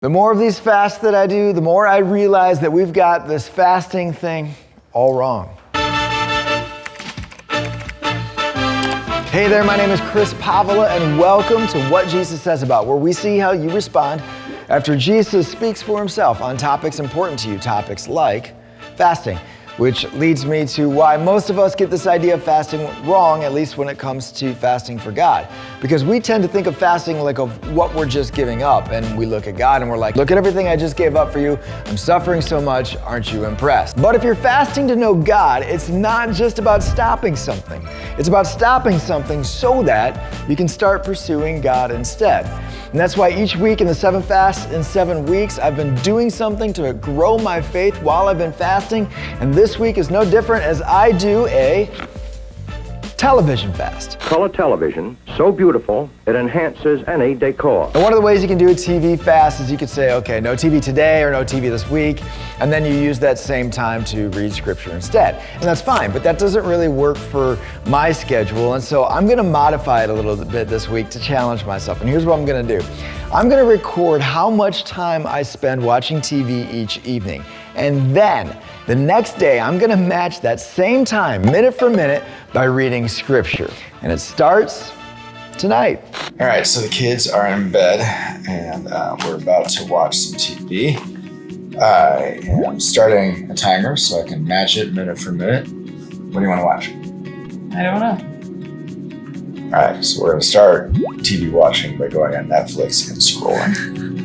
The more of these fasts that I do, the more I realize that we've got this fasting thing all wrong. Hey there, my name is Chris Pavela, and welcome to What Jesus Says About, where we see how you respond after Jesus speaks for himself on topics important to you, topics like fasting, which leads me to why most of us get this idea of fasting wrong, at least when it comes to fasting for God. Because we tend to think of fasting like of what we're just giving up, and we look at God and we're like, look at everything I just gave up for you. I'm suffering so much, aren't you impressed? But if you're fasting to know God, it's not just about stopping something. It's about stopping something so that you can start pursuing God instead. And that's why each week in the 7 fasts in 7 weeks, I've been doing something to grow my faith while I've been fasting. And this week is no different as I do a television fast. Color television, so beautiful, it enhances any decor. And one of the ways you can do a TV fast is you could say, okay, no TV today or no TV this week, and then you use that same time to read scripture instead. And that's fine, but that doesn't really work for my schedule, and so I'm gonna modify it a little bit this week to challenge myself. And here's what I'm gonna do. I'm gonna record how much time I spend watching TV each evening. And then the next day, I'm gonna match that same time, minute for minute, by reading scripture. And it starts tonight. All right, so the kids are in bed and we're about to watch some TV. I am starting a timer so I can match it minute for minute. What do you want to watch? I don't know. All right, so we're gonna start TV watching by going on Netflix and scrolling.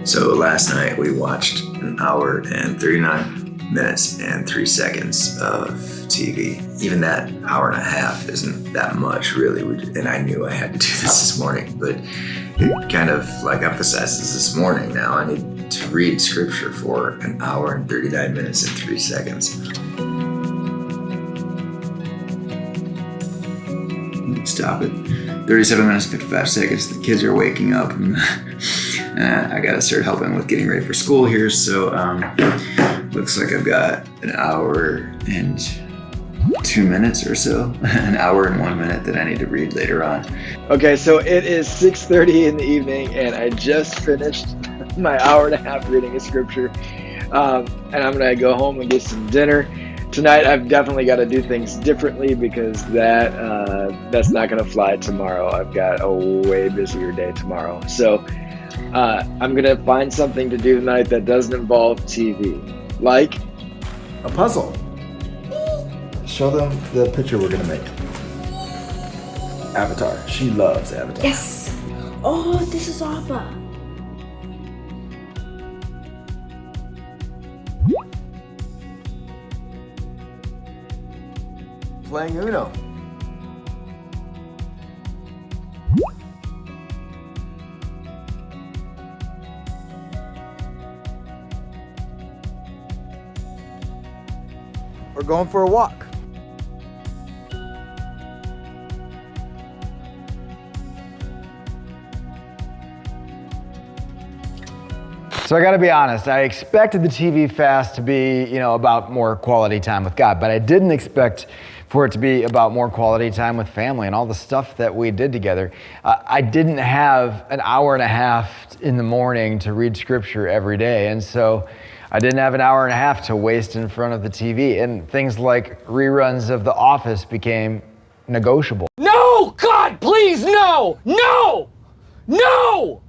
So last night we watched an hour and 39 minutes and 3 seconds of TV. Even that hour and a half isn't that much, really. And I knew I had to do this morning, but it kind of like emphasizes this morning now. I need to read scripture for an hour and 39 minutes and 3 seconds. Stop it. 37 minutes and 55 seconds. The kids are waking up. And I gotta start helping with getting ready for school here, so looks like I've got an hour and 2 minutes or so, an hour and 1 minute that I need to read later on. Okay, so it is 6:30 in the evening, and I just finished my hour and a half reading of scripture, and I'm gonna go home and get some dinner. Tonight, I've definitely got to do things differently because that's not gonna fly tomorrow. I've got a way busier day tomorrow, so. I'm gonna find something to do tonight that doesn't involve TV, like A puzzle. Show them the picture we're gonna make. Avatar. She loves Avatar. Yes! Oh, this is Appa. playing Uno. We're going for a walk. So I gotta be honest, I expected the TV fast to be, about more quality time with God, but I didn't expect for it to be about more quality time with family and all the stuff that we did together. I didn't have an hour and a half in the morning to read scripture every day, and so I didn't have an hour and a half to waste in front of the TV, and things like reruns of The Office became negotiable. No! God, please, no! No! No!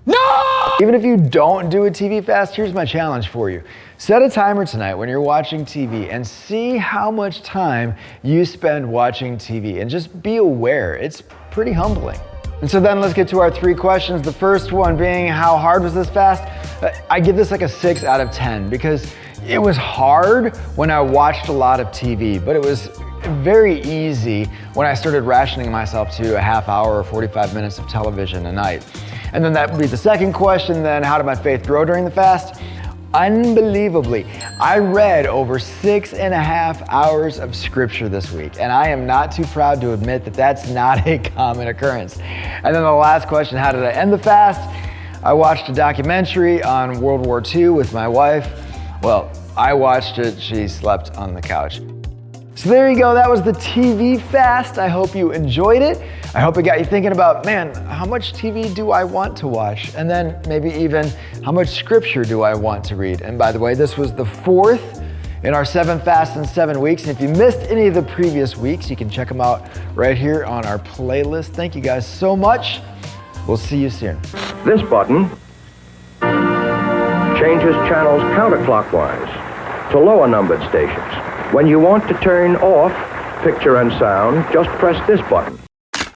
No! Even if you don't do a TV fast, here's my challenge for you. Set a timer tonight when you're watching TV and see how much time you spend watching TV, and just be aware. It's pretty humbling. And so then let's get to our 3 questions. The first one being, how hard was this fast? I give this like a 6 out of 10 because it was hard when I watched a lot of TV, but it was very easy when I started rationing myself to a half hour or 45 minutes of television a night. And then that would be the second question, then how did my faith grow during the fast? Unbelievably, I read over 6.5 hours of scripture this week, and I am not too proud to admit that that's not a common occurrence. And then the last question, how did I end the fast? I watched a documentary on World War II with my wife. Well, I watched it, she slept on the couch. So there you go, that was the TV fast. I hope you enjoyed it. I hope it got you thinking about, man, how much TV do I want to watch? And then maybe even how much scripture do I want to read? And by the way, this was the 4th in our 7 fasts in 7 weeks. And if you missed any of the previous weeks, you can check them out right here on our playlist. Thank you guys so much. We'll see you soon. This button changes channels counterclockwise to lower numbered stations. When you want to turn off picture and sound, just press this button.